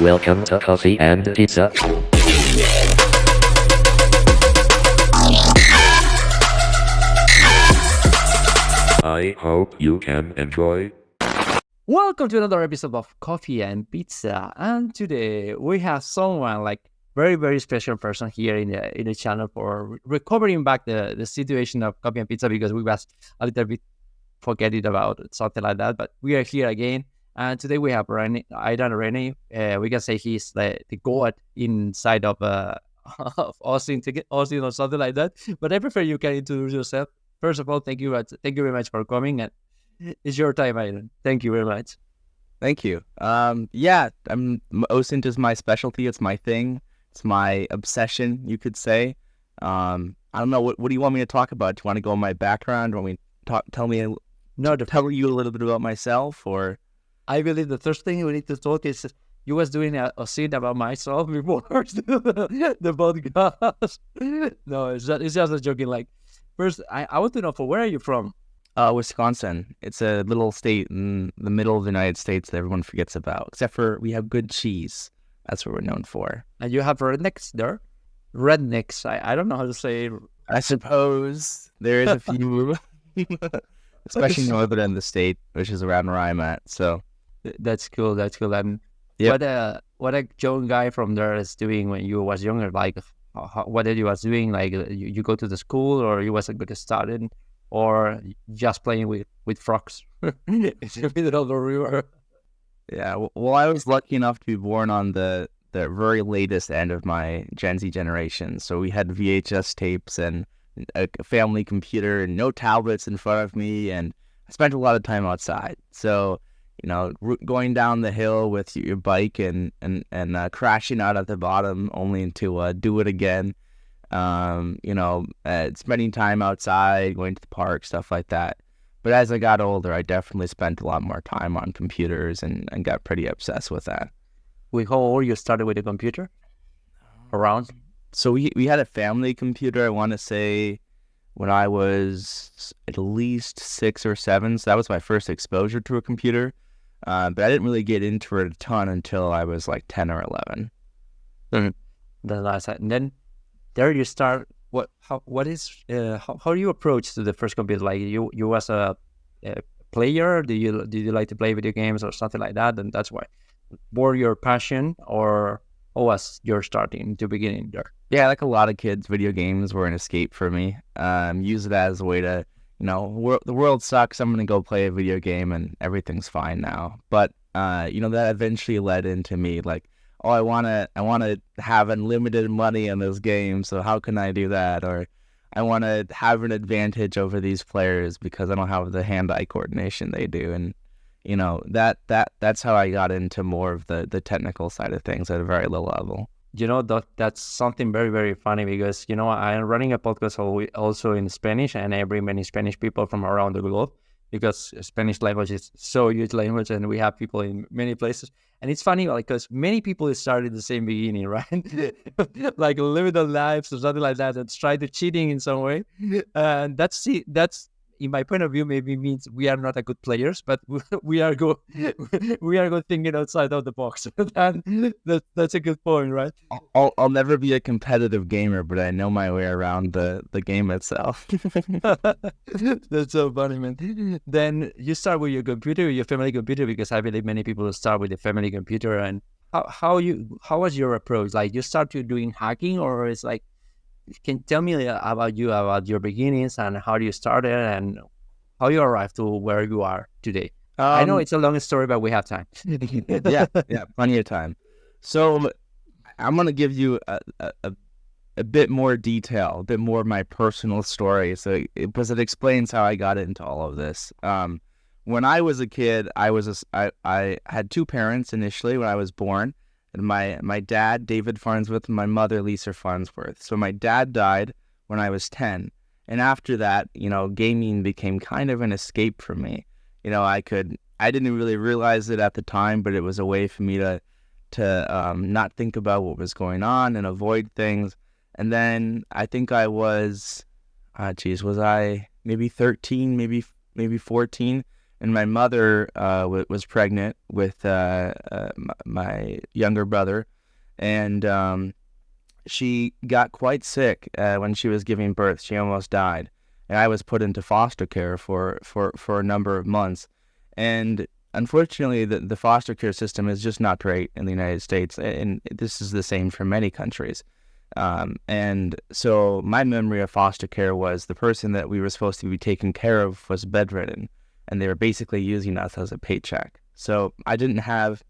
Welcome to Coffee and Pizza. I hope you can enjoy. Welcome to another episode of Coffee and Pizza. And today we have someone like very special person here in the channel for recovering back the situation of Coffee and Pizza, because we was a little bit forgetting about something like that. But we are here again. And today we have Aidan Raney. We can say he's the god inside of of OSINT or something like that. But I prefer you can introduce yourself. First of all, thank you very much for coming. And it's your time, Aidan. Thank you very much. Thank you. OSINT is my specialty. It's my thing. It's my obsession, you could say. I don't know. What do you want me to talk about? Do you want to go on my background? Want me to tell you a little bit about myself, or? I believe the first thing we need to talk is you was doing a scene about myself before the podcast. No, it's just a joking. Like, first, I want to know, where are you from? Wisconsin. It's a little state in the middle of the United States that everyone forgets about, except for we have good cheese. That's what we're known for. And you have rednecks there? Rednecks. I don't know how to say. I suppose there is a few, especially northern in the state, which is around where I'm at. So that's cool. And yep. what a young guy from there is doing when you was younger? Like, what did you was doing? Like, you go to the school, or you was a good student, or just playing with frogs in the middle of the river? Yeah, well, I was lucky enough to be born on the very latest end of my Gen Z generation. So we had VHS tapes and a family computer and no tablets in front of me, and I spent a lot of time outside. So, going down the hill with your bike and crashing out at the bottom only to do it again. Spending time outside, going to the park, stuff like that. But as I got older, I definitely spent a lot more time on computers and got pretty obsessed with that. How old you started with a computer? Around? So we had a family computer, I want to say, when I was at least 6 or 7. So that was my first exposure to a computer. But I didn't really get into it a ton until I was like 10 or 11. Mm-hmm. The last time. And then there you start. How do you approach to the first computer? Like, you was a player? Did you like to play video games or something like that? And that's why born your passion, or how was your starting to beginning there? Yeah, like a lot of kids, video games were an escape for me. Use it as a way to, the world sucks. I'm gonna go play a video game and everything's fine now. But that eventually led into me like, oh, I want to have unlimited money in this game, so how can I do that? Or I want to have an advantage over these players because I don't have the hand-eye coordination they do. And, that's how I got into more of the technical side of things at a very low level. That's something very funny, because, I'm running a podcast also in Spanish, and I bring many Spanish people from around the globe, because Spanish language is so huge language, and we have people in many places. And it's funny, because many people started the same beginning, right? Like living their lives or something like that, and try to cheating in some way. And that's in my point of view, maybe means we are not a good players, but we are good. We are good thinking outside of the box. And that's a good point, right? I'll never be a competitive gamer, but I know my way around the game itself. That's so funny, man. Then you start with your computer, your family computer, because I believe many people start with the family computer. And how was your approach? Like, you start to doing hacking, or it's like, can you tell me about your beginnings and how you started and how you arrived to where you are today? I know it's a long story, but we have time. yeah, plenty of time. So I'm going to give you a bit more detail, a bit more of my personal story, because it explains how I got into all of this. When I was a kid, I had two parents initially when I was born. And my dad, David Farnsworth, and my mother, Lisa Farnsworth. So my dad died when I was 10. And after that, gaming became kind of an escape for me. I didn't really realize it at the time, but it was a way for me to not think about what was going on and avoid things. And then I think I was, was I maybe 13, maybe 14? and my mother was pregnant with my younger brother, and she got quite sick when she was giving birth. She almost died, and I was put into foster care for a number of months. And unfortunately, the foster care system is just not great in the United States, and this is the same for many countries. And so my memory of foster care was the person that we were supposed to be taking care of was bedridden, and they were basically using us as a paycheck. So I didn't have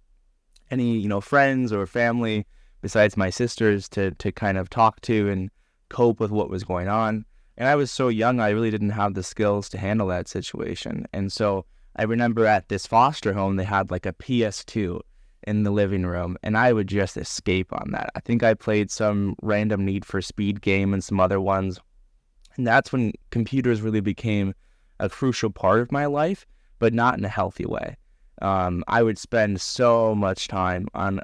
any, friends or family besides my sisters to kind of talk to and cope with what was going on. And I was so young, I really didn't have the skills to handle that situation. And so I remember at this foster home, they had like a PS2 in the living room, and I would just escape on that. I think I played some random Need for Speed game and some other ones. And that's when computers really became a crucial part of my life, but not in a healthy way. I would spend so much time on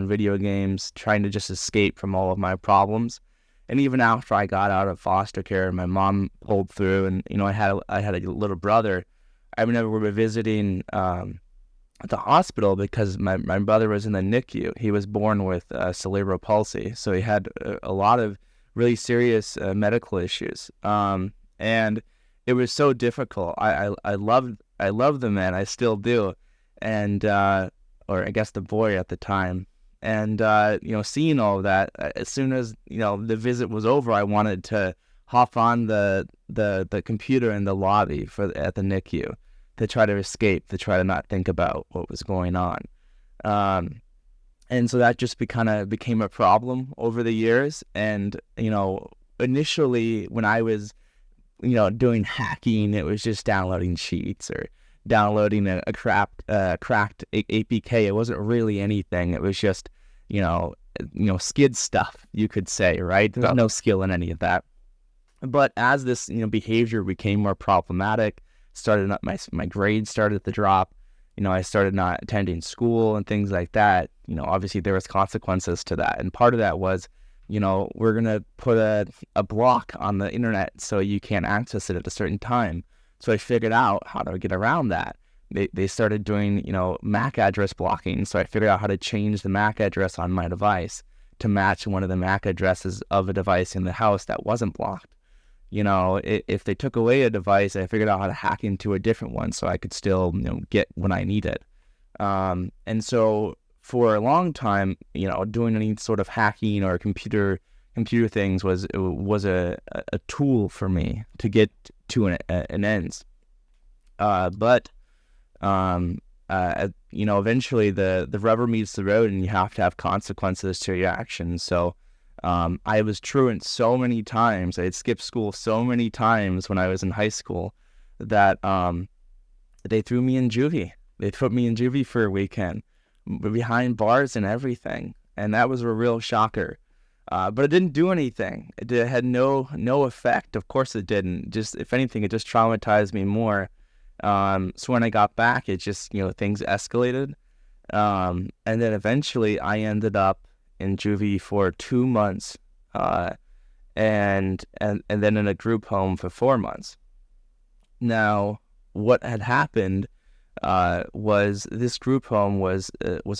video games, trying to just escape from all of my problems. And even after I got out of foster care, my mom pulled through, and I had a little brother. I remember we were visiting at the hospital because my brother was in the NICU. He was born with cerebral palsy, so he had a lot of really serious medical issues. And it was so difficult. I loved the man, I still do, and or I guess the boy at the time. And seeing all of that, as soon as the visit was over, I wanted to hop on the computer in the lobby at the NICU to try to escape, to try to not think about what was going on. And so that just became a problem over the years. And initially when I was doing hacking, it was just downloading cheats or downloading a cracked APK. It wasn't really anything. It was just skid stuff, you could say, right? There's no skill in any of that. But as this behavior became more problematic, my grades started to drop. I started not attending school and things like that. Obviously there was consequences to that, and part of that was we're gonna put a block on the internet so you can't access it at a certain time. So I figured out how to get around that. They started doing MAC address blocking, so I figured out how to change the MAC address on my device to match one of the MAC addresses of a device in the house that wasn't blocked. If they took away a device, I figured out how to hack into a different one so I could still, get what I needed. And so for a long time, doing any sort of hacking or computer things was a tool for me to get to an end. But eventually the rubber meets the road, and you have to have consequences to your actions. So I was truant so many times. I had skipped school so many times when I was in high school that they threw me in juvie. They put me in juvie for a weekend, behind bars and everything, and that was a real shocker. But it didn't do anything. It had no effect. Of course it didn't. Just, if anything, it just traumatized me more. So when I got back, it just, things escalated. And then eventually I ended up in juvie for 2 months, and then in a group home for 4 months. Now, what had happened was this group home was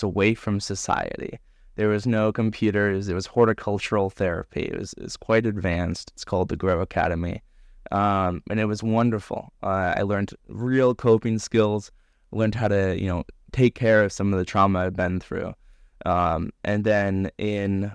away from society. There was no computers. It was horticultural therapy. It was quite advanced. It's called the Grow Academy, and it was wonderful. I learned real coping skills. Learned how to take care of some of the trauma I'd been through. And then in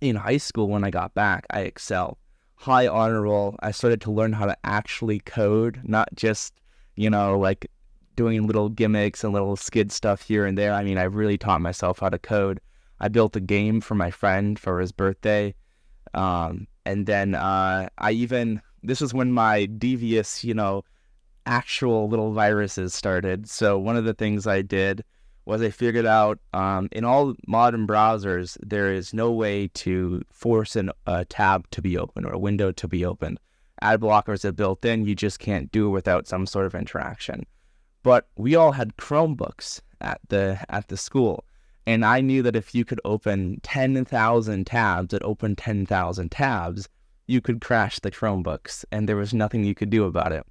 high school, when I got back, I excelled. High honor roll. I started to learn how to actually code, not just, like doing little gimmicks and little skid stuff here and there. I mean, I really taught myself how to code. I built a game for my friend for his birthday. And then this is when my devious, actual little viruses started. So one of the things I did was I figured out in all modern browsers, there is no way to force a tab to be open or a window to be opened. Ad blockers are built in. You just can't do it without some sort of interaction. But we all had Chromebooks at the school. And I knew that if you could open 10,000 tabs that open 10,000 tabs, you could crash the Chromebooks, and there was nothing you could do about it.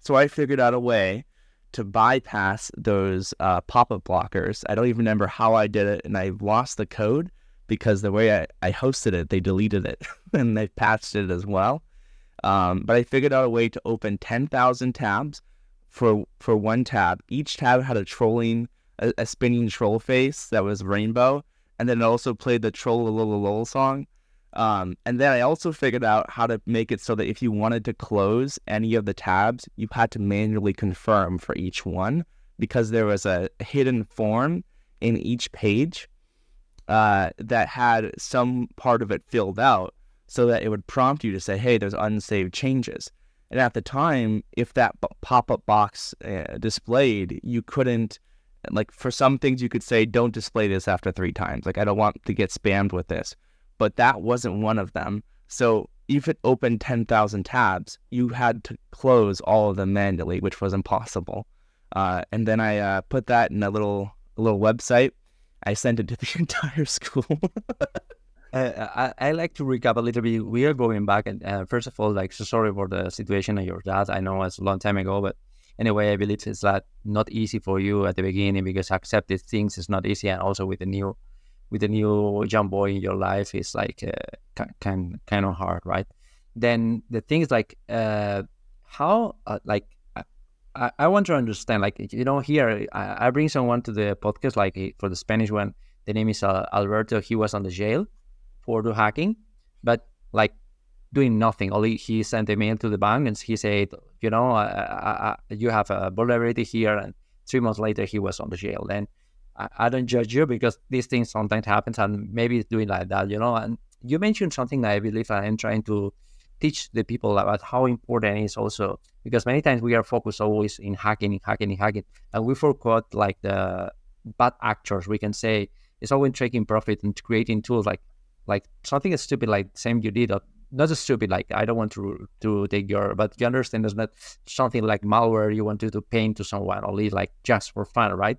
So I figured out a way to bypass those pop-up blockers. I don't even remember how I did it, and I lost the code because the way I hosted it, they deleted it and they patched it as well. But I figured out a way to open 10,000 tabs for one tab. Each tab had a spinning troll face that was rainbow, and then it also played the troll song. And then I also figured out how to make it so that if you wanted to close any of the tabs, you had to manually confirm for each one, because there was a hidden form in each page that had some part of it filled out, so that it would prompt you to say, hey, there's unsaved changes. And at the time, if that pop-up box displayed, you couldn't, like, for some things you could say, don't display this after 3 times. Like, I don't want to get spammed with this. But that wasn't one of them. So if it opened 10,000 tabs, you had to close all of them manually, which was impossible. And then I put that in a little website. I sent it to the entire school. I like to recap a little bit. We are going back, and first of all, like, so sorry for the situation of your dad. I know it's a long time ago, but anyway, I believe it's not easy for you at the beginning, because accepting things is not easy, and also with the new young boy in your life, it's like kind of hard, right? Then the thing is, like, how I want to understand, like, here I bring someone to the podcast, like, for the Spanish one. The name is Alberto. He was on the jail for the hacking, but like doing nothing. Only he sent a mail to the bank and he said, you have a vulnerability here. And 3 months later, he was on the jail. Then I don't judge you, because these things sometimes happen, and maybe it's doing like that, And you mentioned something that I believe I am trying to teach the people about how important it is also, because many times we are focused always in hacking, and we forgot, like, the bad actors, we can say. It's always taking profit and creating tools like something is stupid, like same you did, not just stupid, like, I don't want to take your, but you understand, it's not something like malware you want to paint to someone, only like just for fun, right?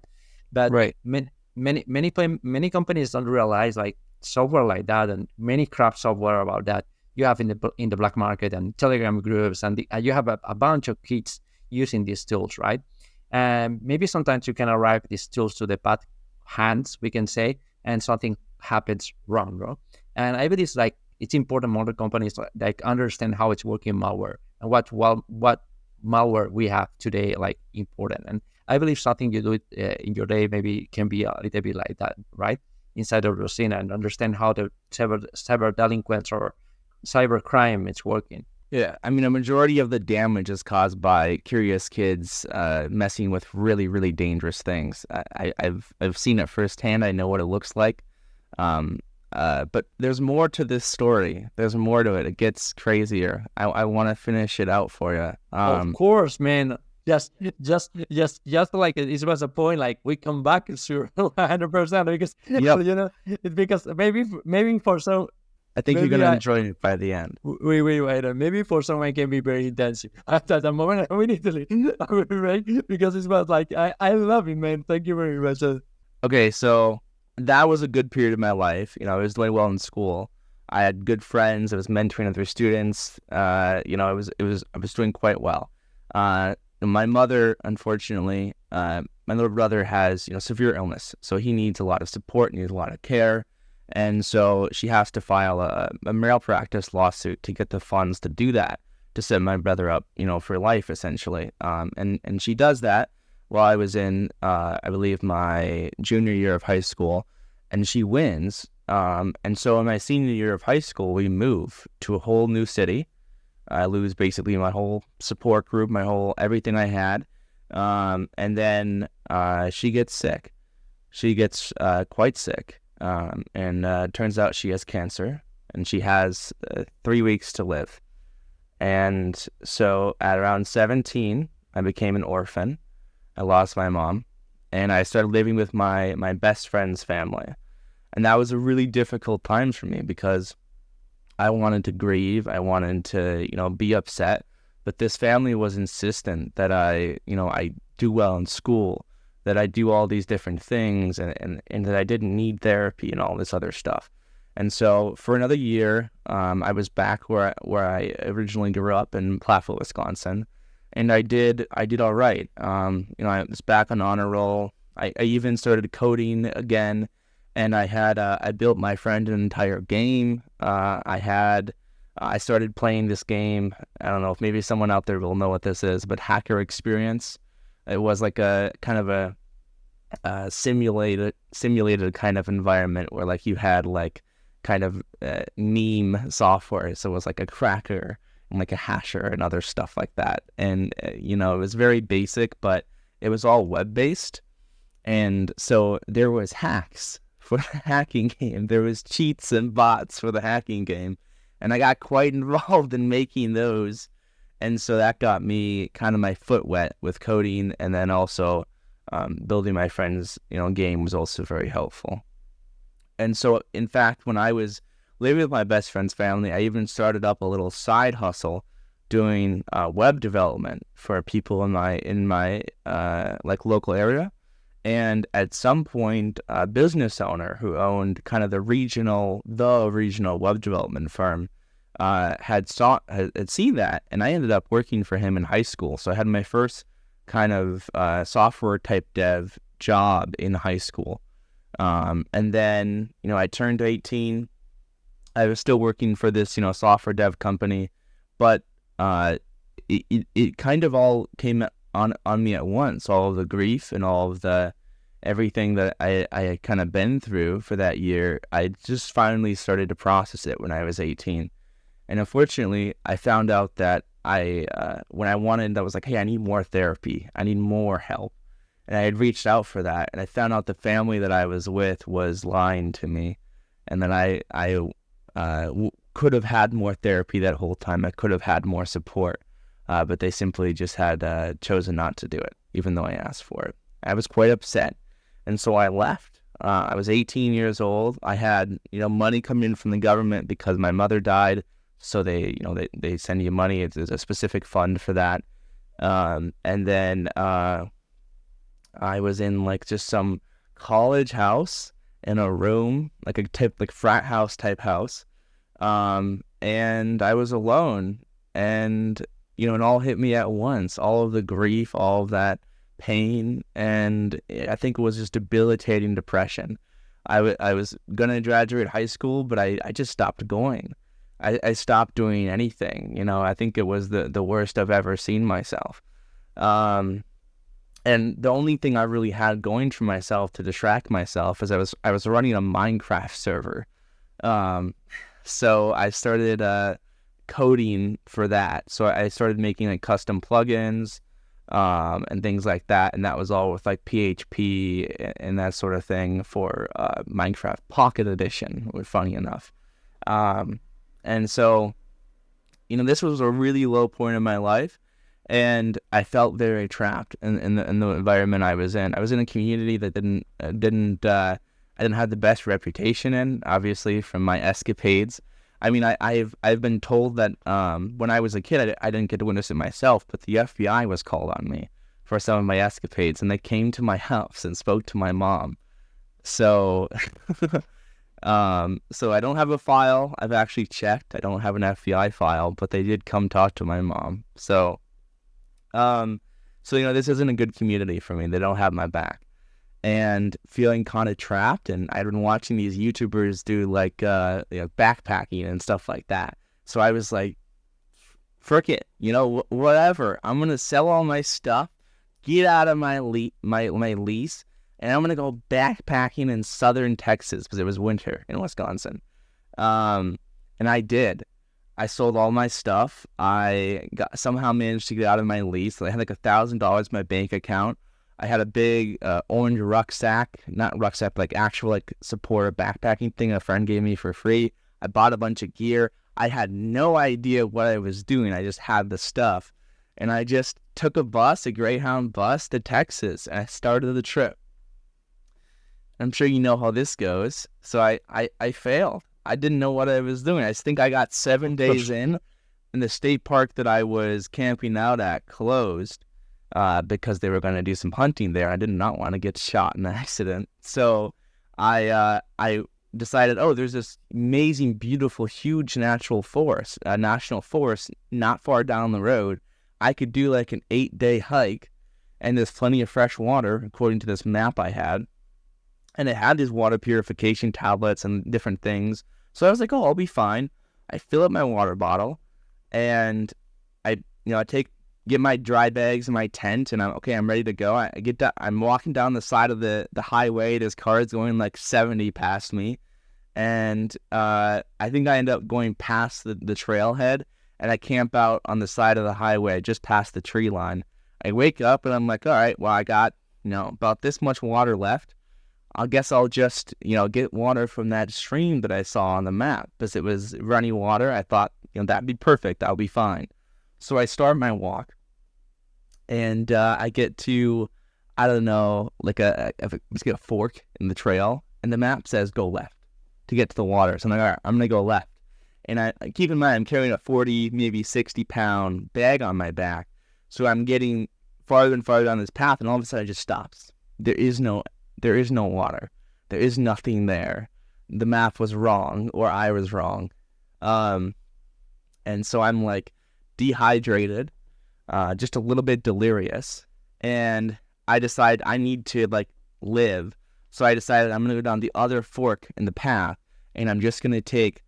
But right. Many companies don't realize, like, software like that, and many crap software about that you have in the black market and Telegram groups, and you have a bunch of kids using these tools, right? And maybe sometimes you can arrive these tools to the bad hands, we can say, and something happens wrong, bro. And I believe it's important more companies like understand how it's working malware, and what malware we have today, like, important. And I believe something you do in your day maybe can be a little bit like that, right? Inside of your scene, and understand how the cyber delinquents or cyber crime is working. Yeah, I mean, a majority of the damage is caused by curious kids messing with really, really dangerous things. I've seen it firsthand. I know what it looks like. But there's more to this story. There's more to it. It gets crazier. I want to finish it out for you. Of course, man. Just like it was a point, like, we come back to 100%, because Yep. because maybe for some, I think you're gonna enjoy it by the end. Wait. Maybe for someone it can be very intensive. After the moment, we need to leave, right? Because it was like, I love it, man. Thank you very much. Okay, so that was a good period of my life. I was doing well in school. I had good friends. I was mentoring other students. I was doing quite well. My mother, unfortunately, my little brother has severe illness, so he needs a lot of support, needs a lot of care. And so she has to file a malpractice lawsuit to get the funds to do that, to set my brother up, for life, essentially. And she does that while I was in, I believe, my junior year of high school, and she wins. And so in my senior year of high school, we move to a whole new city. I lose basically my whole support group, everything I had. And then she gets sick. She gets quite sick. And turns out she has cancer, and she has 3 weeks to live. And so at around 17, I became an orphan. I lost my mom, and I started living with my best friend's family. And that was a really difficult time for me, because I wanted to grieve. I wanted to, be upset. But this family was insistent that I do well in school, that I do all these different things, and that I didn't need therapy and all this other stuff. And so for another year, I was back where I originally grew up in Platteville, Wisconsin. and I did all right. I was back on honor roll. I even started coding again, and I built my friend an entire game. I started playing this game. I don't know if maybe someone out there will know what this is, but Hacker Experience. It was like a kind of a simulated kind of environment where like you had like kind of meme software. So it was like a cracker and like a hasher and other stuff like that. And it was very basic, but it was all web based. And so there was hacks for the hacking game. There was cheats and bots for the hacking game. And I got quite involved in making those. And so that got me kind of my foot wet with coding. And then also building my friend's, game was also very helpful. And so, in fact, when I was living with my best friend's family, I even started up a little side hustle doing web development for people in my like local area. And at some point, a business owner who owned kind of the regional web development firm had seen that, and I ended up working for him in high school. So I had my first kind of software type dev job in high school. And then, I turned 18. I was still working for this, software dev company, but it kind of all came on me at once, all of the grief and all of the everything that I had kind of been through for that year. I just finally started to process it when I was 18. And unfortunately, I found out that when I was like, hey, I need more therapy. I need more help. And I had reached out for that. And I found out the family that I was with was lying to me. And then I could have had more therapy that whole time. I could have had more support. But they simply just had chosen not to do it, even though I asked for it. I was quite upset. And so I left. I was 18 years old. I had, money coming in from the government because my mother died. So they send you money. It's a specific fund for that. And then I was in like just some college house in a room, like a type like frat house type house. And I was alone, and it all hit me at once. All of the grief, all of that pain, and I think it was just debilitating depression. I was gonna graduate high school, but I just stopped going. I stopped doing anything. I think it was the worst I've ever seen myself. And the only thing I really had going for myself to distract myself is I was running a Minecraft server. So I started coding for that. So I started making like custom plugins and things like that. And that was all with like PHP and that sort of thing for Minecraft Pocket Edition, funny enough. And so, this was a really low point in my life, and I felt very trapped in the environment I was in. I was in a community that I didn't have the best reputation in, obviously, from my escapades. I mean, I've been told that when I was a kid, I didn't get to witness it myself, but the FBI was called on me for some of my escapades, and they came to my house and spoke to my mom. So... So I don't have a file. I've actually checked. I don't have an FBI file, but they did come talk to my mom. So, this isn't a good community for me. They don't have my back, and feeling kind of trapped. And I'd been watching these YouTubers do like, backpacking and stuff like that. So I was like, frick it, whatever. I'm going to sell all my stuff, get out of my lease. And I'm going to go backpacking in southern Texas because it was winter in Wisconsin. And I did. I sold all my stuff. I somehow managed to get out of my lease. I had like $1,000 in my bank account. I had a big orange rucksack, not rucksack, but like actual like supporter backpacking thing a friend gave me for free. I bought a bunch of gear. I had no idea what I was doing. I just had the stuff. And I just took a Greyhound bus to Texas, and I started the trip. I'm sure you know how this goes. So I failed. I didn't know what I was doing. I think I got 7 days in, and the state park that I was camping out at closed because they were going to do some hunting there. I did not want to get shot in an accident. So I decided, there's this amazing, beautiful, huge national forest not far down the road. I could do like an 8-day hike, and there's plenty of fresh water according to this map I had. And it had these water purification tablets and different things. So I was like, oh, I'll be fine. I fill up my water bottle, and I get my dry bags and my tent, and I'm ready to go. I'm walking down the side of the highway. There's cars going like 70 past me. And I think I end up going past the trailhead, and I camp out on the side of the highway just past the tree line. I wake up and I'm like, all right, well, I got, about this much water left. I guess I'll just, get water from that stream that I saw on the map, because it was runny water. I thought, that'd be perfect. I'll be fine. So I start my walk, and I get to, I don't know, like let's get a fork in the trail, and the map says go left to get to the water. So I'm like, all right, I'm going to go left. And I keep in mind, I'm carrying a 40, maybe 60-pound bag on my back. So I'm getting farther and farther down this path, and all of a sudden it just stops. There is no water. There is nothing there. The map was wrong, or I was wrong. And so I'm like dehydrated, just a little bit delirious. And I decide I need to like live. So I decided I'm going to go down the other fork in the path, and I'm just going to take,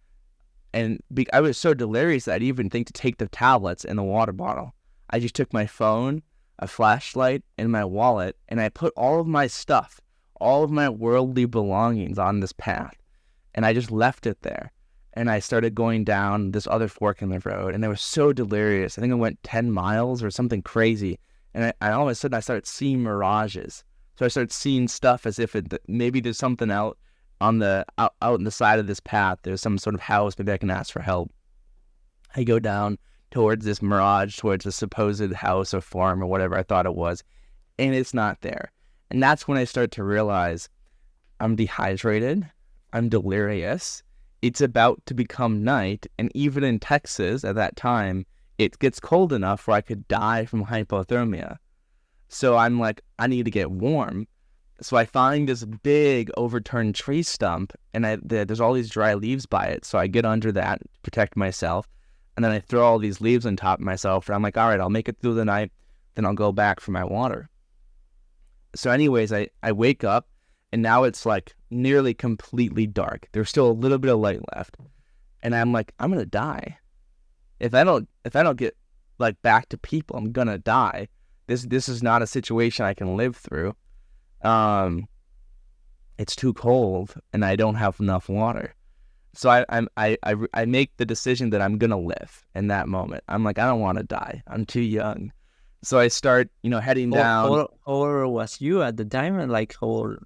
I was so delirious that I didn't even think to take the tablets and the water bottle. I just took my phone, a flashlight, and my wallet, and I put all of my stuff, all of my worldly belongings on this path, and I just left it there. And I started going down this other fork in the road, and I was so delirious. I think I went 10 miles or something crazy, and I all of a sudden I started seeing mirages. So I started seeing stuff as if maybe there's something out on out on the side of this path. There's some sort of house. Maybe I can ask for help. I go down towards this mirage, towards a supposed house or farm or whatever I thought it was, and it's not there. And that's when I start to realize I'm dehydrated, I'm delirious, it's about to become night, and even in Texas at that time, it gets cold enough where I could die from hypothermia. So I'm like, I need to get warm. So I find this big overturned tree stump, and there's all these dry leaves by it. So I get under that to protect myself, and then I throw all these leaves on top of myself, and I'm like, all right, I'll make it through the night, then I'll go back for my water. So anyways, I wake up, and now it's like nearly completely dark. There's still a little bit of light left, and I'm like, I'm gonna die. If I don't get like back to people, I'm gonna die. This is not a situation I can live through. It's too cold, and I don't have enough water. So I make the decision that I'm gonna live in that moment. I'm like, I don't want to die. I'm too young. So I start, heading down. How old was you at the time? And like how old?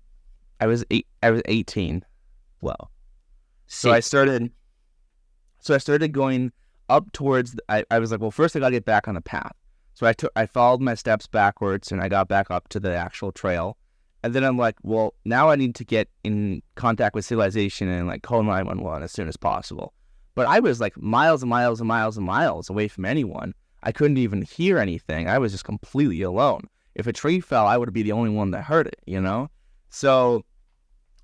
I was 18. Wow. So I started going up towards. I was like, well, first I gotta get back on the path. So I followed my steps backwards, and I got back up to the actual trail. And then I'm like, well, now I need to get in contact with civilization and like call 911 as soon as possible. But I was like miles and miles and miles and miles away from anyone. I couldn't even hear anything. I was just completely alone. If a tree fell, I would be the only one that heard it, So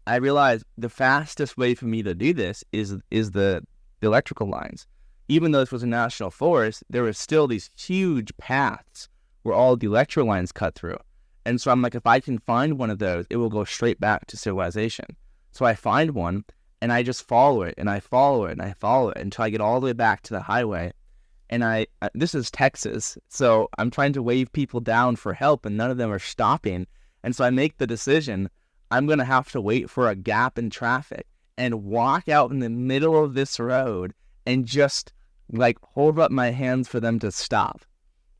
I realized the fastest way for me to do this is the electrical lines. Even though this was a national forest, there were still these huge paths where all the electrical lines cut through. And so I'm like, if I can find one of those, it will go straight back to civilization. So I find one, and I just follow it, and I follow it, and I follow it until I get all the way back to the highway. And this is Texas, so I'm trying to wave people down for help, and none of them are stopping. And so I make the decision, I'm going to have to wait for a gap in traffic and walk out in the middle of this road and just like hold up my hands for them to stop.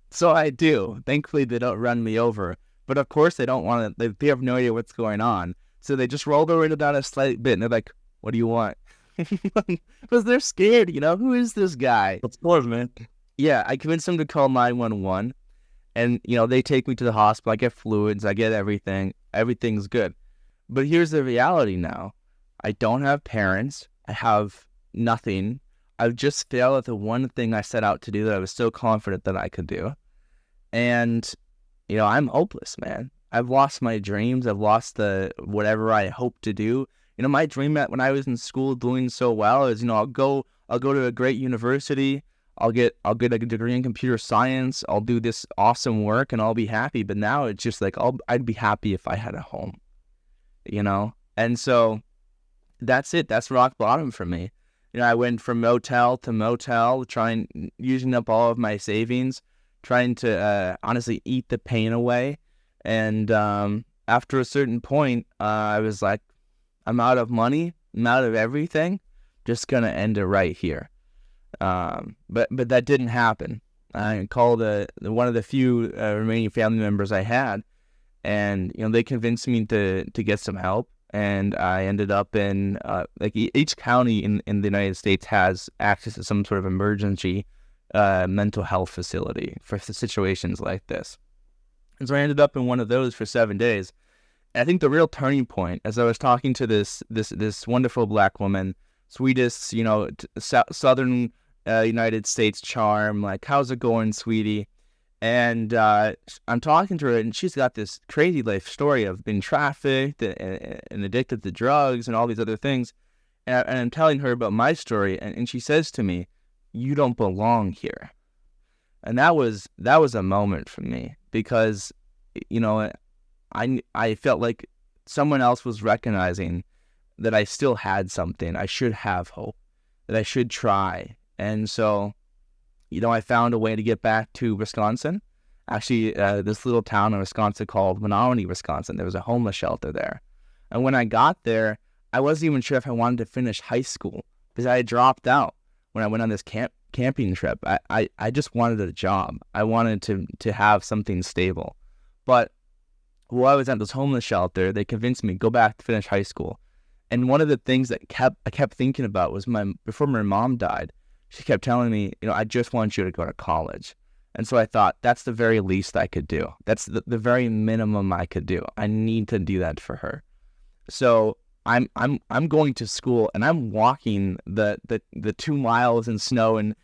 So I do. Thankfully, they don't run me over. But of course, they don't want to, they have no idea what's going on. So they just roll their window down a slight bit, and they're like, what do you want? Because they're scared, who is this guy? Of course, man. Yeah, I convinced them to call 911, and, they take me to the hospital. I get fluids, I get everything. Everything's good. But here's the reality now. I don't have parents. I have nothing. I've just failed at the one thing I set out to do that I was so confident that I could do. And, I'm hopeless, man. I've lost my dreams. I've lost whatever I hoped to do. My dream when I was in school doing so well is, I'll go to a great university. I'll get a degree in computer science. I'll do this awesome work and I'll be happy. But now it's just like I'd be happy if I had a home, you know? And so that's it. That's rock bottom for me. You know, I went from motel to motel, using up all of my savings, trying to honestly eat the pain away. And after a certain point, I was like, I'm out of money. I'm out of everything. Just gonna end it right here. But that didn't happen. I called one of the few remaining family members I had, and you know, they convinced me to get some help. And I ended up in each county in the United States has access to some sort of emergency mental health facility for situations like this. And so I ended up in one of those for 7 days. And I think the real turning point, as I was talking to this wonderful Black woman, sweetest, you know, southern United States charm, like, how's it going, sweetie? And I'm talking to her, and she's got this crazy life story of being trafficked and addicted to drugs and all these other things. And I'm telling her about my story, and she says to me, "You don't belong here." And that was a moment for me, because, you know, I felt like someone else was recognizing that I still had something. I should have hope, that I should try. And so, you know, I found a way to get back to Wisconsin. Actually, this little town in Wisconsin called Menominee, Wisconsin. There was a homeless shelter there. And when I got there, I wasn't even sure if I wanted to finish high school, because I had dropped out when I went on this camping trip. I just wanted a job. I wanted to have something stable. But while I was at this homeless shelter, they convinced me, go back to finish high school. And one of the things that I kept thinking about was before my mom died, she kept telling me, you know, I just want you to go to college. And so I thought, that's the very least I could do. That's the very minimum I could do. I need to do that for her. So I'm going to school, and I'm walking the 2 miles in snow and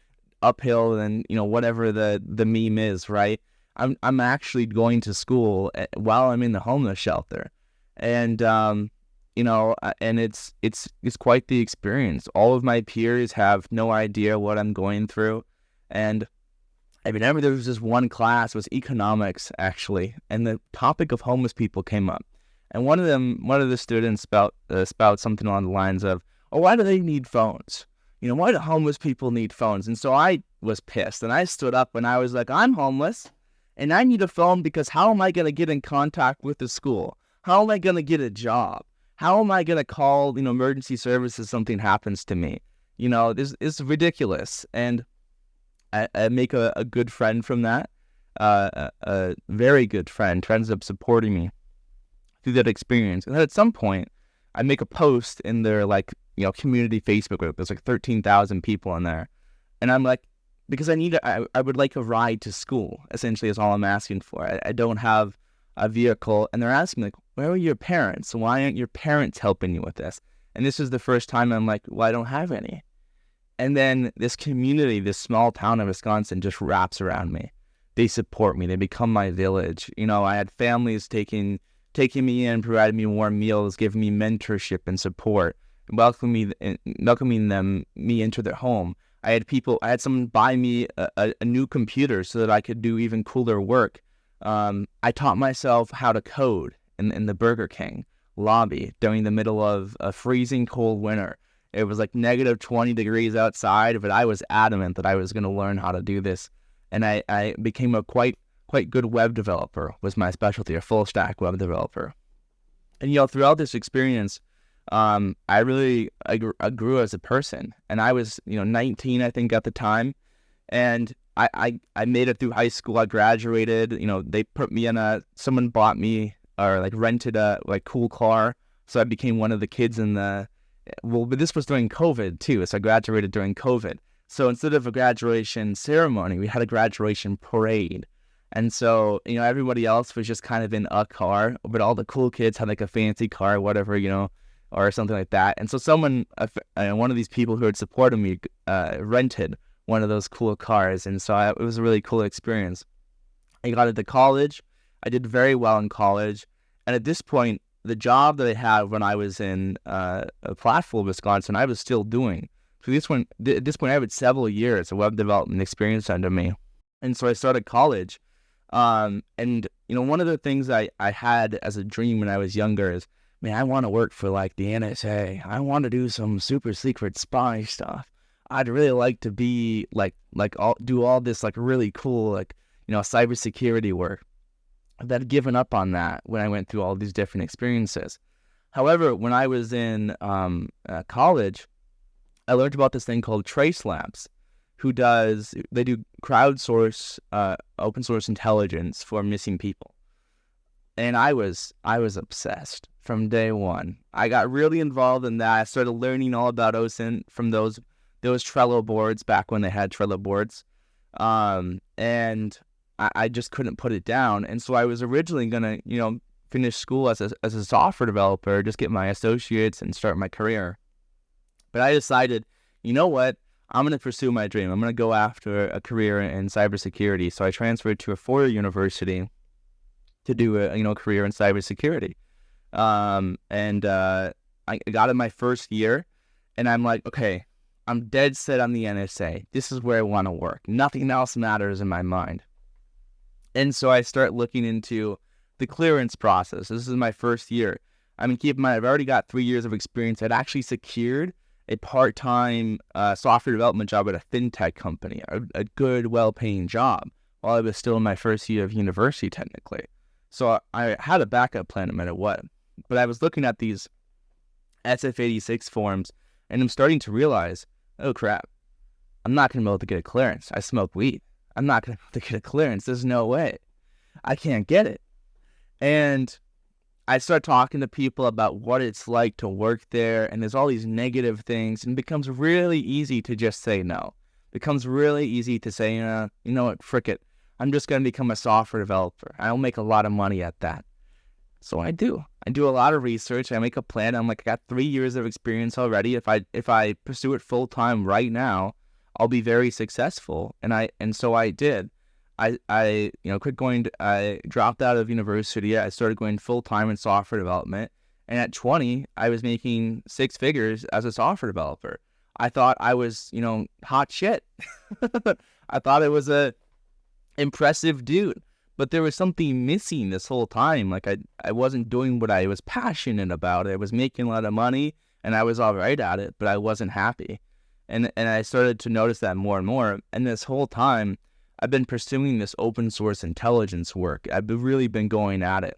uphill, and, you know, whatever the meme is, right? I'm actually going to school while I'm in the homeless shelter. And you know, and it's quite the experience. All of my peers have no idea what I'm going through. And I remember there was this one class, it was economics, actually, and the topic of homeless people came up. And one of the students spout something along the lines of, "Oh, why do they need phones? You know, why do homeless people need phones?" And so I was pissed, and I stood up and I was like, "I'm homeless, and I need a phone, because how am I going to get in contact with the school? How am I going to get a job? How am I going to call, you know, emergency services if something happens to me? You know, this is ridiculous." And I make a good friend from that, a very good friend who ends up supporting me through that experience. And then at some point, I make a post in their, like, you know, community Facebook group. There's like 13,000 people in there. And I'm like, because I would like a ride to school, essentially, is all I'm asking for. I don't have a vehicle. And they're asking, like, where are your parents? Why aren't your parents helping you with this? And this is the first time I'm like, well, I don't have any. And then this community, this small town of Wisconsin, just wraps around me. They support me. They become my village. You know, I had families taking me in, providing me warm meals, giving me mentorship and support, welcoming me into their home. I had someone buy me a new computer so that I could do even cooler work. I taught myself how to code in the Burger King lobby during the middle of a freezing cold winter. It was like negative 20 degrees outside, but I was adamant that I was going to learn how to do this. And I became a quite good web developer, was my specialty, a full stack web developer. And, you know, throughout this experience, I grew as a person. And I was, you know, 19, I think, at the time. And I made it through high school. I graduated. You know, they put me in someone bought me or like rented a like cool car. So I became one of the kids but this was during COVID too. So I graduated during COVID. So instead of a graduation ceremony, we had a graduation parade. And so, you know, everybody else was just kind of in a car, but all the cool kids had like a fancy car, whatever, you know, or something like that. And so one of these people who had supported me rented one of those cool cars. And so it was a really cool experience. I got into college. I did very well in college. And at this point, the job that I had when I was in Platteville, Wisconsin, I was still doing. at this point, I had several years of web development experience under me. And so I started college. And, one of the things I had as a dream when I was younger is, man, I want to work for like the NSA. I want to do some super secret spy stuff. I'd really like to be do all this like really cool, cybersecurity work. I'd given up on that when I went through all these different experiences. However, when I was in college, I learned about this thing called Trace Labs, they do crowdsource open source intelligence for missing people. And I was obsessed from day one. I got really involved in that. I started learning all about OSINT from those Trello boards back when they had Trello boards. And I just couldn't put it down. And so I was originally going to, finish school as a software developer, just get my associates and start my career. But I decided, you know what? I'm going to pursue my dream. I'm going to go after a career in cybersecurity. So I transferred to a four-year university to do a career in cybersecurity. And I got in my first year, and I'm like, okay, I'm dead set on the NSA. This is where I want to work. Nothing else matters in my mind. And so I start looking into the clearance process. This is my first year. I mean, keep in mind, I've already got 3 years of experience. I'd actually secured a part-time software development job at a fintech company, a good, well-paying job, while I was still in my first year of university, technically. So I had a backup plan no matter what. But I was looking at these SF-86 forms, and I'm starting to realize, oh crap, I'm not going to be able to get a clearance. I smoke weed. I'm not going to be able to get a clearance. There's no way. I can't get it. And I start talking to people about what it's like to work there, and there's all these negative things, and it becomes really easy to just say no. It becomes really easy to say, you know what, frick it. I'm just going to become a software developer. I'll make a lot of money at that. So I do. I do a lot of research. I make a plan. I'm like, I got 3 years of experience already. If I pursue it full time right now, I'll be very successful. And so I did. I quit going. I dropped out of university. I started going full time in software development. And at 20, I was making 6 figures as a software developer. I thought I was, hot shit. I thought I was a impressive dude. But there was something missing this whole time. Like I wasn't doing what I was passionate about. I was making a lot of money and I was all right at it, but I wasn't happy. And I started to notice that more and more. And this whole time, I've been pursuing this open source intelligence work. I've really been going at it.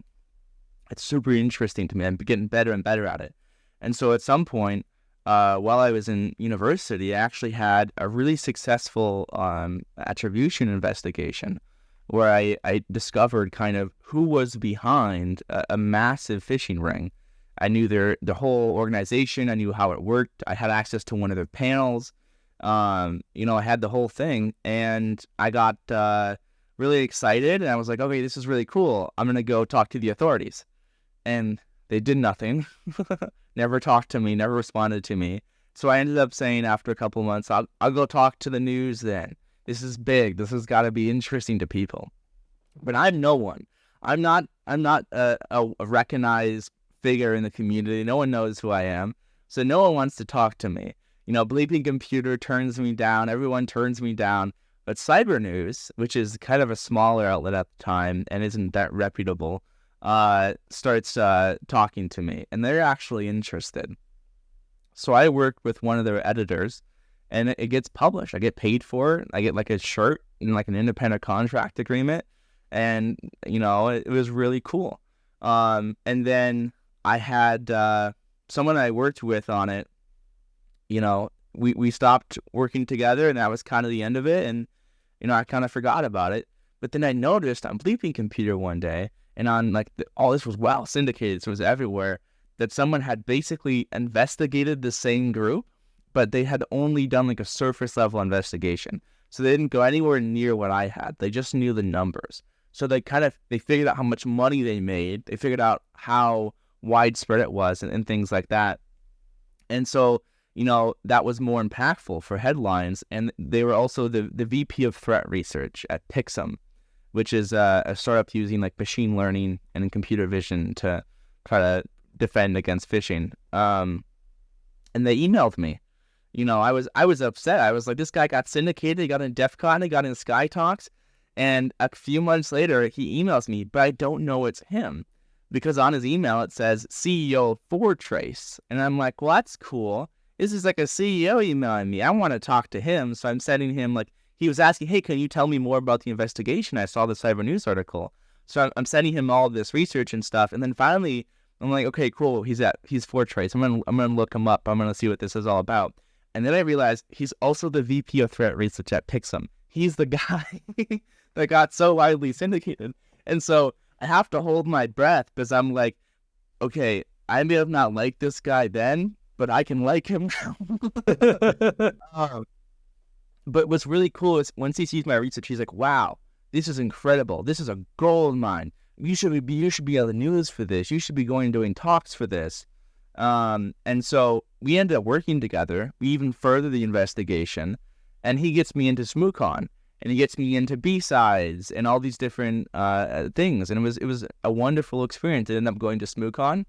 It's super interesting to me. I'm getting better and better at it. And so at some point, while I was in university, I actually had a really successful attribution investigation where I discovered kind of who was behind a massive phishing ring. I knew the whole organization. I knew how it worked. I had access to one of their panels. I had the whole thing, and I got really excited, and I was like, okay, this is really cool. I'm going to go talk to the authorities. And they did nothing, never talked to me, never responded to me. So I ended up saying after a couple of months, I'll go talk to the news then. This is big. This has got to be interesting to people. But I'm no one. I'm not a recognized figure in the community. No one knows who I am. So no one wants to talk to me. Bleeping Computer turns me down. Everyone turns me down. But Cyber News, which is kind of a smaller outlet at the time and isn't that reputable, starts talking to me. And they're actually interested. So I worked with one of their editors, and it gets published. I get paid for it. I get like a shirt and like an independent contract agreement. And, it was really cool. And then I had someone I worked with on it. We stopped working together, and that was kind of the end of it. And, I kind of forgot about it. But then I noticed on Bleeping Computer one day, and on all this was well syndicated, so it was everywhere, that someone had basically investigated the same group, but they had only done like a surface level investigation. So they didn't go anywhere near what I had. They just knew the numbers. So they figured out how much money they made. They figured out how widespread it was and things like that. And so, that was more impactful for headlines. And they were also the VP of threat research at Pixum, which is a startup using like machine learning and computer vision to try to defend against phishing. And they emailed me. I was upset. I was like, this guy got syndicated. He got in DEF CON. He got in Sky Talks. And a few months later, he emails me, but I don't know it's him because on his email, it says CEO Fortrace. And I'm like, well, that's cool. This is like a CEO emailing me. I want to talk to him. So I'm sending him he was asking, hey, can you tell me more about the investigation? I saw the Cyber News article. So I'm sending him all this research and stuff. And then finally, I'm like, okay, cool. He's Fortrace. I'm gonna look him up. I'm gonna see what this is all about. And then I realized he's also the VP of Threat Research at Pixum. He's the guy that got so widely syndicated. And so I have to hold my breath because I'm like, okay, I may have not liked this guy then, but I can like him now. But what's really cool is once he sees my research, he's like, wow, this is incredible. This is a gold mine. You should be on the news for this. You should be going and doing talks for this. And so we ended up working together. We even furthered the investigation. And he gets me into SmooCon. And he gets me into B-sides and all these different things. And it was a wonderful experience. I ended up going to SmooCon.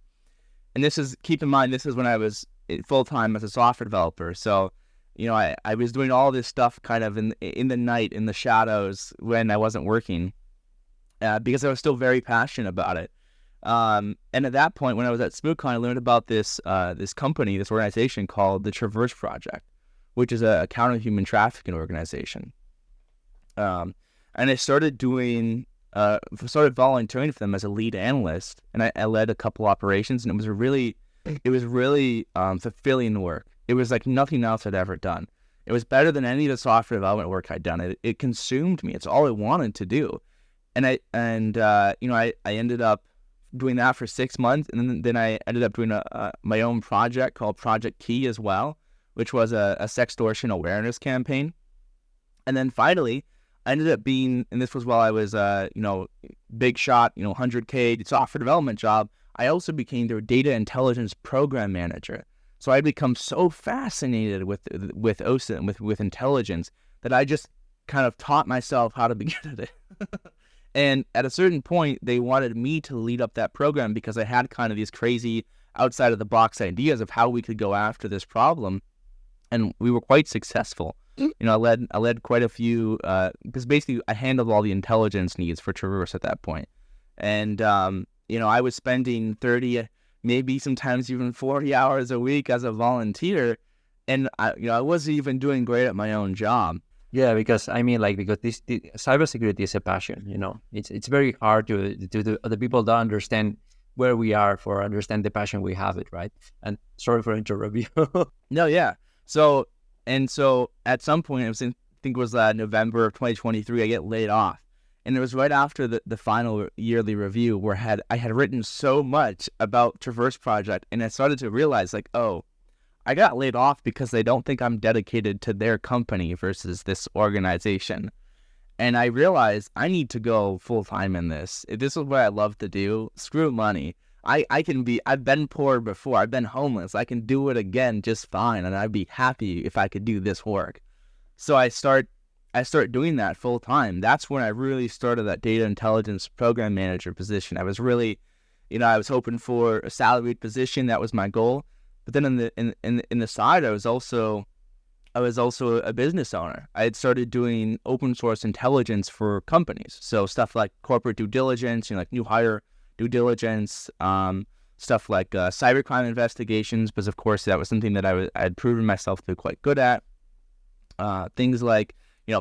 And keep in mind, this is when I was full-time as a software developer. So, I was doing all this stuff kind of in the night, in the shadows when I wasn't working because I was still very passionate about it. And at that point, when I was at SmooCon, I learned about this company, this organization called the Traverse Project, which is a counter-human trafficking organization. And I started volunteering for them as a lead analyst, and I led a couple operations, and it was really fulfilling work. It was like nothing else I'd ever done. It was better than any of the software development work I'd done. It consumed me. It's all I wanted to do. And I ended up doing that for 6 months, and then I ended up doing my own project called Project Key as well, which was a sextortion awareness campaign. And then finally, I ended up being, and this was while I was, big shot, 100K software development job. I also became their data intelligence program manager. So I become so fascinated with OSINT, with intelligence, that I just kind of taught myself how to be good at it. And at a certain point, they wanted me to lead up that program because I had kind of these crazy outside of the box ideas of how we could go after this problem. And we were quite successful. I led quite a few, because basically I handled all the intelligence needs for Traverse at that point. And, I was spending 30, maybe sometimes even 40 hours a week as a volunteer. And I wasn't even doing great at my own job. Yeah, because this cybersecurity is a passion. It's very hard to the people don't understand where we are for understand the passion we have it, right? And sorry for interrupting you. No, yeah. So at some point, I think it was November of 2023, I get laid off. And it was right after the final yearly review where I had written so much about Traverse Project, and I started to realize I got laid off because they don't think I'm dedicated to their company versus this organization. And I realized I need to go full-time in this. If this is what I love to do, screw money. I've been poor before. I've been homeless. I can do it again just fine. And I'd be happy if I could do this work. So I start doing that full-time. That's when I really started that data intelligence program manager position. I was really, I was hoping for a salaried position. That was my goal. But then in the side, I was also a business owner. I had started doing open source intelligence for companies. So stuff like corporate due diligence, like new hire due diligence, stuff like cybercrime investigations, because of course that was something that I had proven myself to be quite good at. Things like,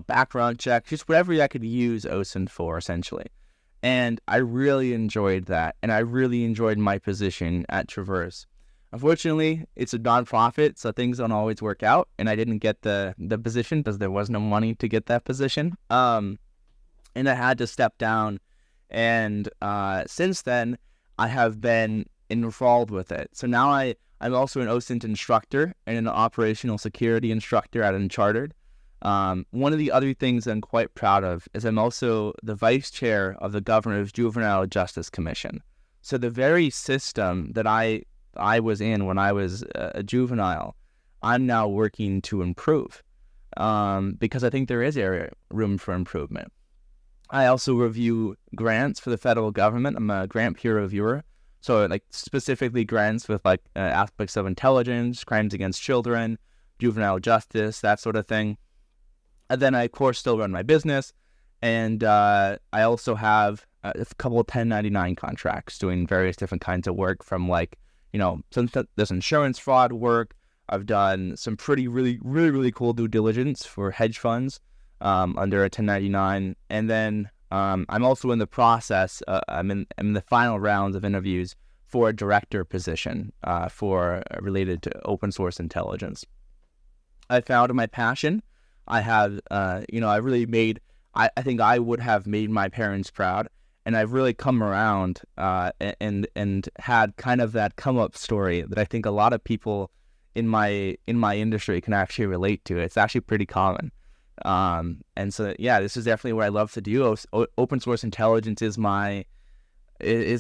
background checks, just whatever I could use OSINT for, essentially. And I really enjoyed that. And I really enjoyed my position at Traverse. Unfortunately, it's a nonprofit, so things don't always work out. And I didn't get the position because there was no money to get that position. And I had to step down. And since then, I have been involved with it. So now I'm also an OSINT instructor and an operational security instructor at Uncharted. One of the other things I'm quite proud of is I'm also the vice chair of the Governor's Juvenile Justice Commission. So the very system that I was in when I was a juvenile, I'm now working to improve because I think there is room for improvement. I also review grants for the federal government. I'm a grant peer reviewer. So specifically grants with aspects of intelligence, crimes against children, juvenile justice, that sort of thing. And then I, of course, still run my business. And I also have a couple of 1099 contracts doing various different kinds of work from there's insurance fraud work. I've done some really cool due diligence for hedge funds under a 1099. And then I'm also in the process, I'm in the final rounds of interviews for a director position related to open source intelligence. I found my passion. I have, I really I think I would have made my parents proud, and I've really come around and had kind of that come up story that I think a lot of people in my industry can actually relate to. It's actually pretty common. And so, yeah, this is definitely what I love to do. Open source intelligence is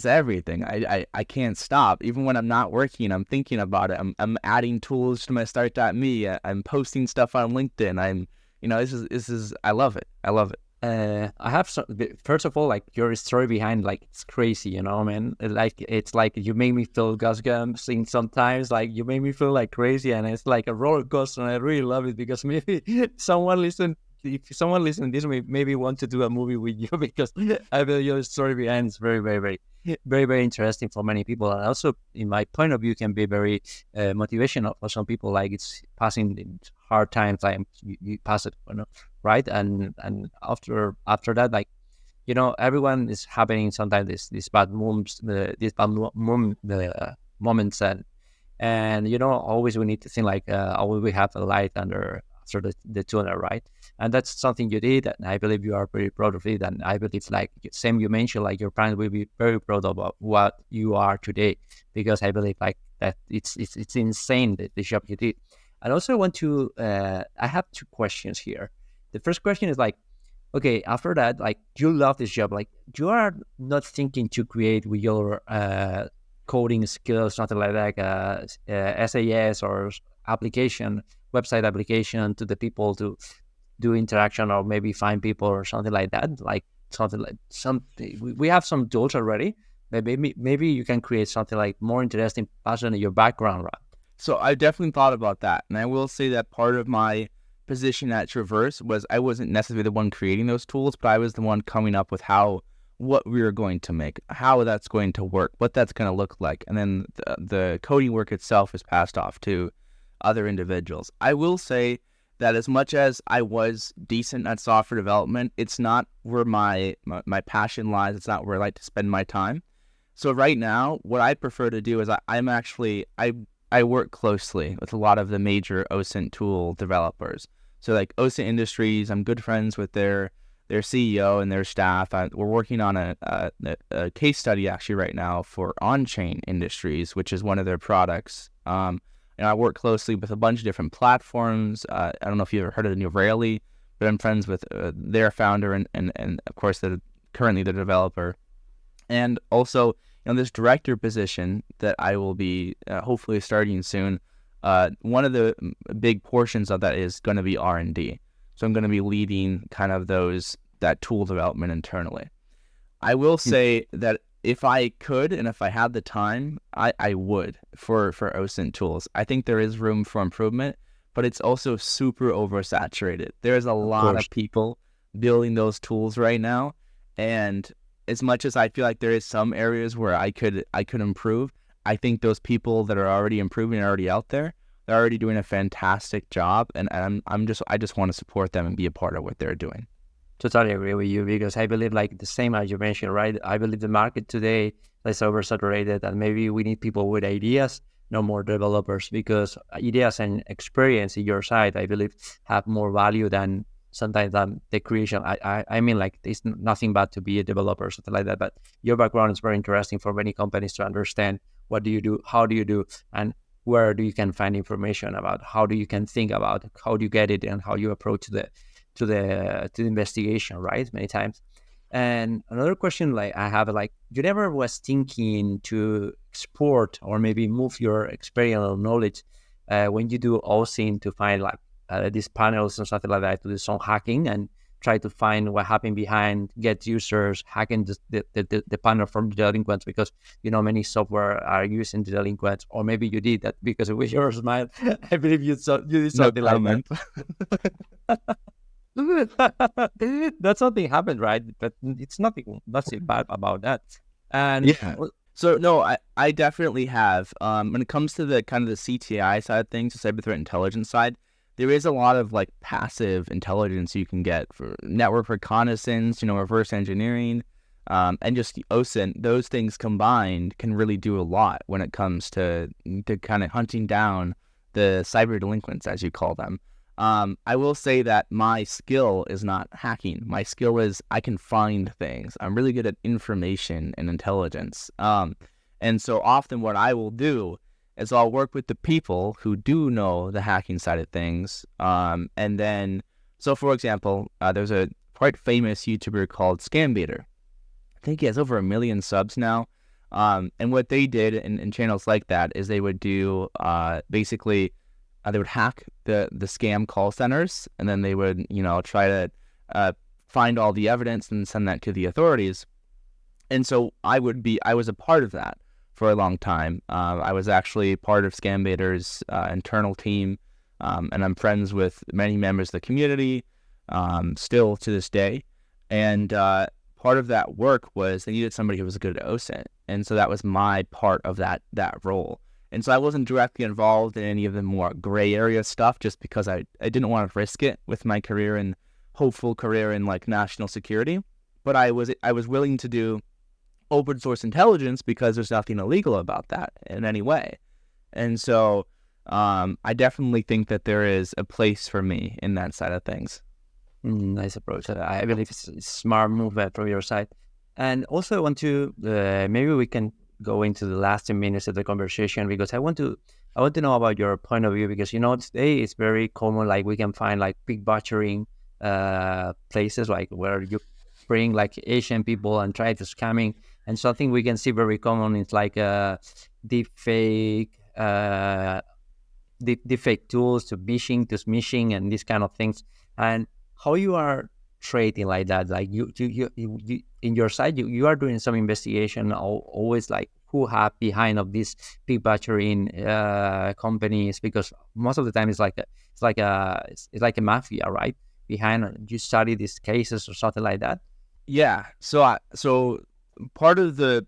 everything. I can't stop. Even when I'm not working, I'm thinking about it. I'm adding tools to my start.me. I'm posting stuff on LinkedIn. This is I love it. I love it. I have some. First of all, like your story behind, like it's crazy, man. It's like you make me feel goosebumps sometimes. Like you make me feel like crazy, and it's like a roller coaster. And I really love it because maybe if someone listen this, maybe want to do a movie with you because I feel your story behind is very interesting for many people, and also in my point of view can be very motivational for some people. Like it's passing hard times, like you pass it, right? And after that, like everyone is having sometimes these bad moments, moments, and always we need to think like always we have a light under the tunnel, right? And that's something you did, and I believe you are very proud of it. And I believe, like same you mentioned, like your parents will be very proud of what you are today, because I believe like that it's insane the job you did. And also I want to I have two questions here. The first question is like, okay, after that, like you love this job, like you are not thinking to create with your coding skills, something like that, SAS or website application to the people to do interaction or maybe find people or something like that, like something we have some tools already. Maybe you can create something like more interesting, passion in your background, right? So I definitely thought about that, and I will say that part of my position at Traverse was I wasn't necessarily the one creating those tools, but I was the one coming up with what we were going to make, how that's going to work, what that's going to look like, and then the coding work itself is passed off to other individuals. I will say that as much as I was decent at software development, it's not where my passion lies. It's not where I like to spend my time. So right now, what I prefer to do is I work closely with a lot of the major OSINT tool developers. So like OSINT Industries, I'm good friends with their CEO and their staff. We're working on a case study actually right now for On-Chain Industries, which is one of their products. And I work closely with a bunch of different platforms. I don't know if you've ever heard of New Relic, but I'm friends with their founder and of course currently the developer. And also, this director position that I will be hopefully starting soon, one of the big portions of that is going to be R&D. So I'm going to be leading kind of that tool development internally. I will say that if I could and if I had the time, I would for OSINT tools. I think there is room for improvement, but it's also super oversaturated. There's a lot of people building those tools right now, and as much as I feel like there is some areas where I could improve, I think those people that are already improving are already out there. They're already doing a fantastic job, and I just want to support them and be a part of what they're doing. Totally agree with you, because I believe like the same as you mentioned, right? I believe the market today is oversaturated, and maybe we need people with ideas, no more developers, because ideas and experience in your side, I believe, have more value than sometimes the creation. I mean, like it's nothing bad to be a developer or something like that, but your background is very interesting for many companies to understand what do you do, how do you do, and where do you can find information about how do you can think about how do you get it and how you approach the investigation, right? Many times. And another question like I have, like you never was thinking to export or maybe move your experience or knowledge when you do OSINT to find like these panels and something like that to do some hacking and try to find what happened behind, get users, hacking the panel from the delinquents, because many software are using the delinquents, or maybe you did that because with your smile. I believe you did No something like comment. that. That something happened, right? But it's nothing bad about that. And Yeah. So no, I definitely have. When it comes to the kind of the CTI side of things, the cyber threat intelligence side, there is a lot of like passive intelligence you can get for network reconnaissance, reverse engineering, and just the OSINT. Those things combined can really do a lot when it comes to kind of hunting down the cyber delinquents, as you call them. I will say that my skill is not hacking. My skill is I can find things. I'm really good at information and intelligence. And so often what I will do is I'll work with the people who do know the hacking side of things. And then, so for example, there's a quite famous YouTuber called Scambaiter. I think he has over 1 million subs now. And what they did in channels like that is they would do basically they would hack the scam call centers, and then they would try to find all the evidence and send that to the authorities. And so I was a part of that for a long time. I was actually part of Scambaiter's internal team, and I'm friends with many members of the community still to this day. And part of that work was they needed somebody who was good at OSINT, and so that was my part of that role. And so I wasn't directly involved in any of the more gray area stuff, just because I didn't want to risk it with my career and hopeful career in like national security. But I was willing to do open source intelligence because there's nothing illegal about that in any way. And so I definitely think that there is a place for me in that side of things. Nice approach. I believe it's a smart move from your side. And also I want to, maybe we can go into the last 10 minutes of the conversation, because I want to know about your point of view, because today it's very common, like we can find like pig butchering places, like where you bring like Asian people and try to scamming, and something we can see very common is like deep fake tools to phishing, to smishing, and these kind of things. And how you are trading like that, like you in your side, you are doing some investigation, always like who have behind of these pig butchering companies, because most of the time it's like a mafia, right? Behind, you study these cases or something like that. Yeah. So one of the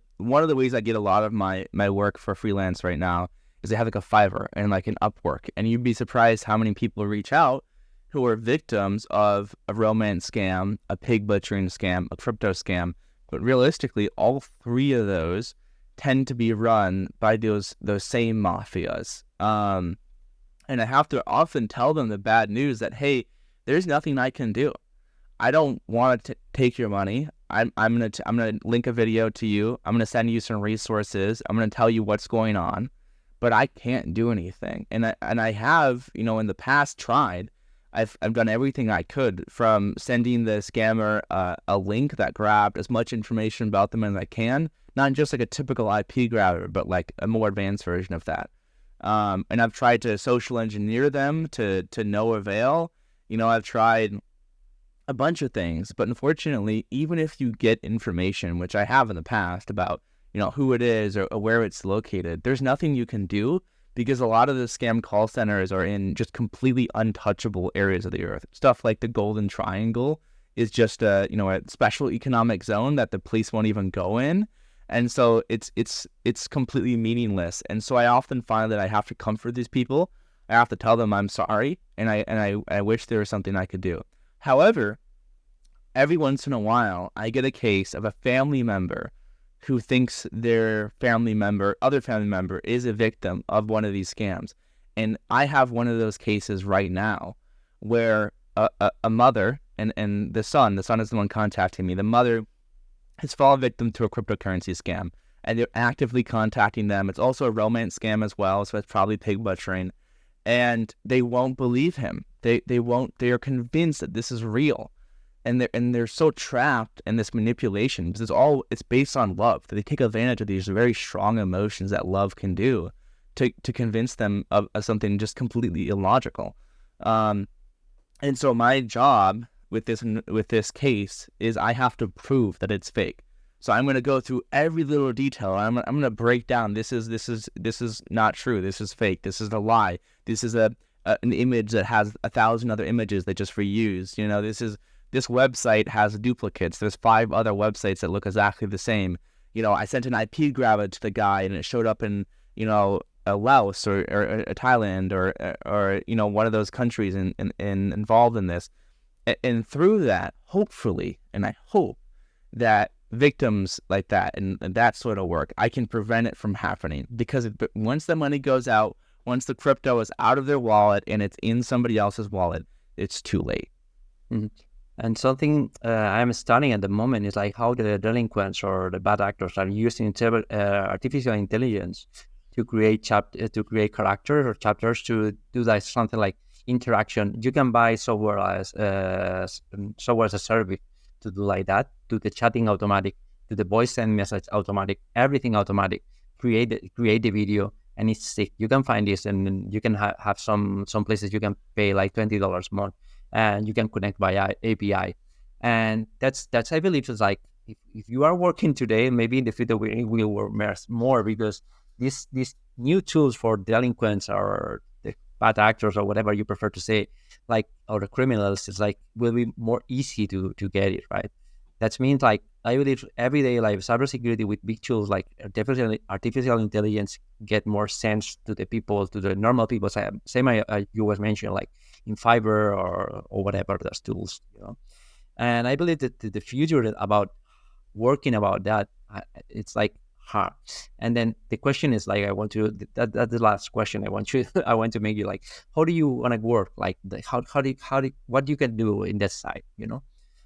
ways I get a lot of my work for freelance right now is I have like a Fiverr and like an Upwork, and you'd be surprised how many people reach out who are victims of a romance scam, a pig butchering scam, a crypto scam. But realistically, all three of those tend to be run by those same mafias. And I have to often tell them the bad news that, hey, there's nothing I can do. I don't want to take your money. I'm gonna link a video to you. I'm gonna send you some resources. I'm gonna tell you what's going on, but I can't do anything. And I have in the past tried. I've done everything I could, from sending the scammer a link that grabbed as much information about them as I can, not just like a typical IP grabber, but like a more advanced version of that. And I've tried to social engineer them to no avail. I've tried a bunch of things, but unfortunately, even if you get information, which I have in the past, about who it is or where it's located, there's nothing you can do, because a lot of the scam call centers are in just completely untouchable areas of the earth. Stuff like the Golden Triangle is just a special economic zone that the police won't even go in. And so it's completely meaningless. And so I often find that I have to comfort these people. I have to tell them I'm sorry, and I wish there was something I could do. However, every once in a while, I get a case of a family member who thinks their other family member is a victim of one of these scams. And I have one of those cases right now where a mother and the son is the one contacting me. The mother has fallen victim to a cryptocurrency scam, and they're actively contacting them. It's also a romance scam as well, so it's probably pig butchering. And they won't believe him. They are convinced that this is real. And they're so trapped in this manipulation, because it's based on love. They take advantage of these very strong emotions that love can do to convince them of something just completely illogical. And so my job with this case is I have to prove that it's fake. So I'm going to go through every little detail. I'm going to break down. This is not true. This is fake. This is a lie. This is an image that has 1,000 other images that just reused. This website has duplicates. There's 5 other websites that look exactly the same. I sent an IP grab to the guy and it showed up in Laos or Thailand or one of those countries involved in this. And through that, hopefully, and I hope that victims like that and that sort of work, I can prevent it from happening, because once the money goes out, once the crypto is out of their wallet and it's in somebody else's wallet, it's too late. Mm-hmm. And something I'm studying at the moment is like how the delinquents or the bad actors are using artificial intelligence to create characters or chapters to do like something like interaction. You can buy software as a service to do like that, to the chatting automatic, to the voice send message automatic, everything automatic. Create the video, and it's sick. You can find this, and you can have some places you can pay like $20 a month, and you can connect via API. And that's I believe is like if you are working today, maybe in the future we will work more, because these new tools for delinquents or the bad actors or whatever you prefer to say, like, or the criminals, it's like will be more easy to get it right. That means like I believe everyday life cybersecurity with big tools like artificial intelligence get more sense to the people, to the normal people. Same you was mentioned, like in Fiverr or whatever those tools, And I believe that the future about working about that, it's like hard. And then the question is like, that's the last question I want to make you like, how do you want to work? Like what you can do in that side,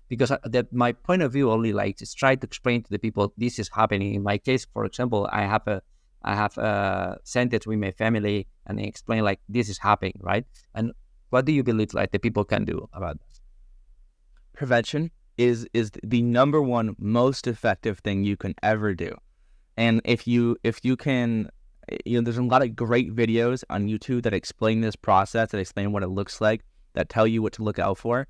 Because that my point of view only like is try to explain to the people this is happening. In my case, for example, I have sent it with my family and I explain like this is happening, right? And what do you believe like the people can do about that? Prevention is the number one most effective thing you can ever do. And if you can, there's a lot of great videos on YouTube that explain this process, that explain what it looks like, that tell you what to look out for.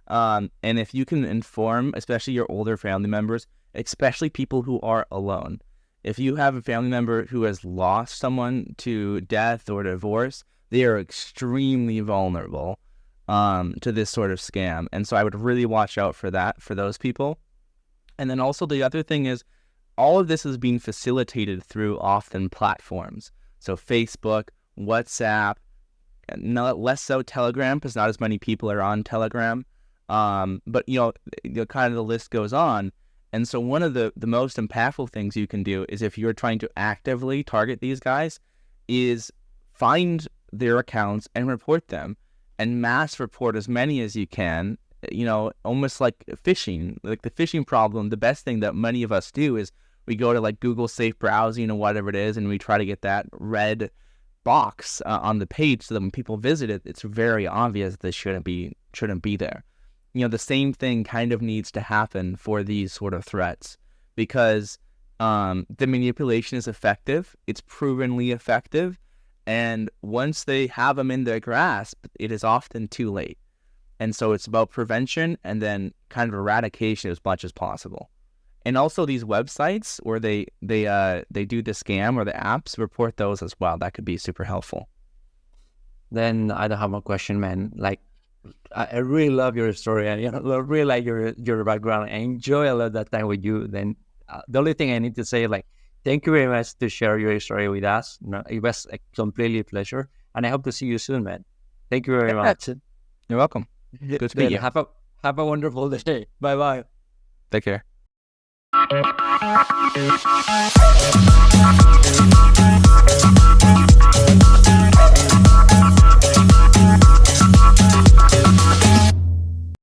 And if you can inform, especially your older family members, especially people who are alone. If you have a family member who has lost someone to death or divorce, they are extremely vulnerable to this sort of scam. And so I would really watch out for that, for those people. And then also the other thing is, all of this is being facilitated through often platforms. So Facebook, WhatsApp, less so Telegram, because not as many people are on Telegram. But kind of the list goes on. And so one of the most impactful things you can do is, if you're trying to actively target these guys, is find their accounts and report them, and mass report as many as you can. Almost like phishing, like the phishing problem. The best thing that many of us do is we go to like Google Safe Browsing or whatever it is, and we try to get that red box on the page so that when people visit it, it's very obvious that shouldn't be there. The same thing kind of needs to happen for these sort of threats, because the manipulation is effective. It's provenly effective. And once they have them in their grasp, it is often too late. And so it's about prevention and then kind of eradication as much as possible. And also these websites where they do the scam or the apps, report those as well. That could be super helpful. Then I don't have more question, man. Like, I really love your story, and I really like your background. I enjoy a lot of that time with you. Then the only thing I need to say, like, thank you very much to share your story with us. It was a completely pleasure, and I hope to see you soon, man. Thank you very much. You're welcome. Good to meet you. Have a wonderful day. Bye bye. Take care.